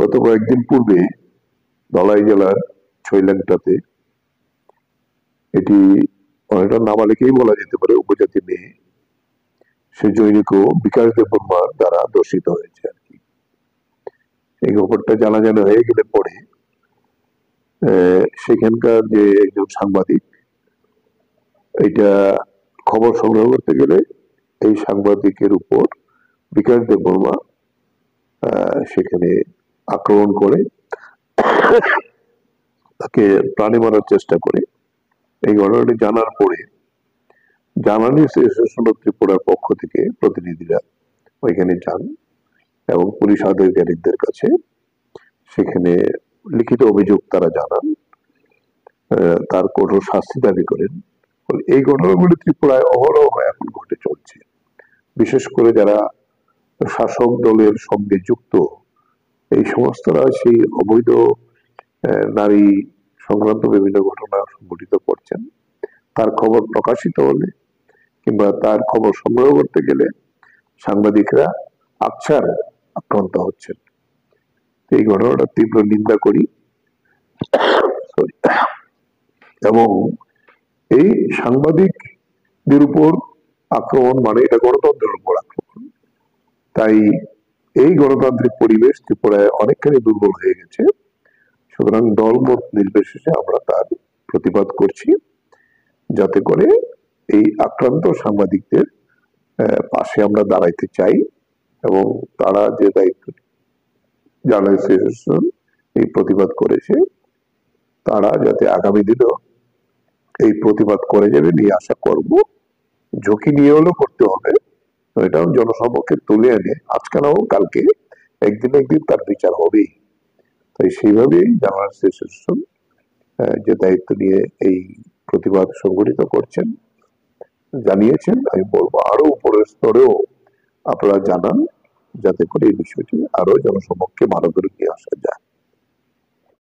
গত কয়েকদিন পূর্বে ধলাই জেলার ছৈলাংটাতে, এটি অনেকটা নাবালিকেই বলা যেতে পারে, উপজাতি মেয়ে, সে জৈনিক বিকাশ দেববর্মার দ্বারা দর্শিত হয়েছে আর কি। এই খবরটা জানাজানি হয়ে গেলে পরে সেখানকার যে একজন সাংবাদিক, এটা খবর সংগ্রহ করতে গেলে এই সাংবাদিকের উপর বিকাশ দেববর্মা সেখানে আক্রমণ করে তাকে প্রাণে মারার চেষ্টা করে। এই ঘটনাটি জানার পরে জার্নালি অ্যাসোসিয়েশন অফ ত্রিপুরার পক্ষ থেকে প্রতিনিধিরা ওইখানে যান এবং পুলিশ আধিকারিকদের কাছে সেখানে লিখিত অভিযোগ তারা জানান, তার কঠোর শাস্তি দাবি করেন। এই ঘটনাগুলি ত্রিপুরায় অহরহ এখন ঘটে চলছে। বিশেষ করে যারা শাসক দলের সঙ্গে যুক্ত, এই সমস্তরা সেই অবৈধ নারী সংক্রান্ত বিভিন্ন ঘটনা সংঘটিত করছেন। তার খবর প্রকাশিত হলে কিংবা তার খবর সংগ্রহ করতে গেলে সাংবাদিকরা আকছার আক্রান্ত হচ্ছেন। এই ঘটনাটা তীব্র নিন্দা করি এবং এই সাংবাদিকদের উপর আক্রমণ মানে এটা গণতন্ত্রের উপর আক্রমণ। তাই এই গণতান্ত্রিক পরিবেশ ত্রিপুরায় অনেকখানি দুর্বল হয়ে গেছে। সুতরাং দলমত নির্বিশেষে আমরা তার প্রতিবাদ করছি, যাতে করে এই আক্রান্ত সাংবাদিকদের পাশে আমরা দাঁড়াইতে চাই এবং তারা যে দায়িত্ব জার্নালিস্ট অ্যাসোসিয়েশন এই প্রতিবাদ করেছে, তারা যাতে আগামী দিনেও এই প্রতিবাদ করে যাবে নিয়ে আশা করব। ঝুঁকি নিয়ে হলেও করতে হবে, এটাও জনসমক্ষে তুলে এনে আজকে নাও কালকে একদিন একদিন তার বিচার হবেই। তাই সেইভাবেই জার্নালিস্ট অ্যাসোসিয়েশন যে দায়িত্ব নিয়ে এই প্রতিবাদ সংগঠিত করছেন, জানিয়েছেন। আমি বলবো আরো উপরের স্তরেও আপনারা জানান, যাতে করে এই বিষয়টি আরো জনসমক্ষে ভালো করে নিয়ে আসা যায়।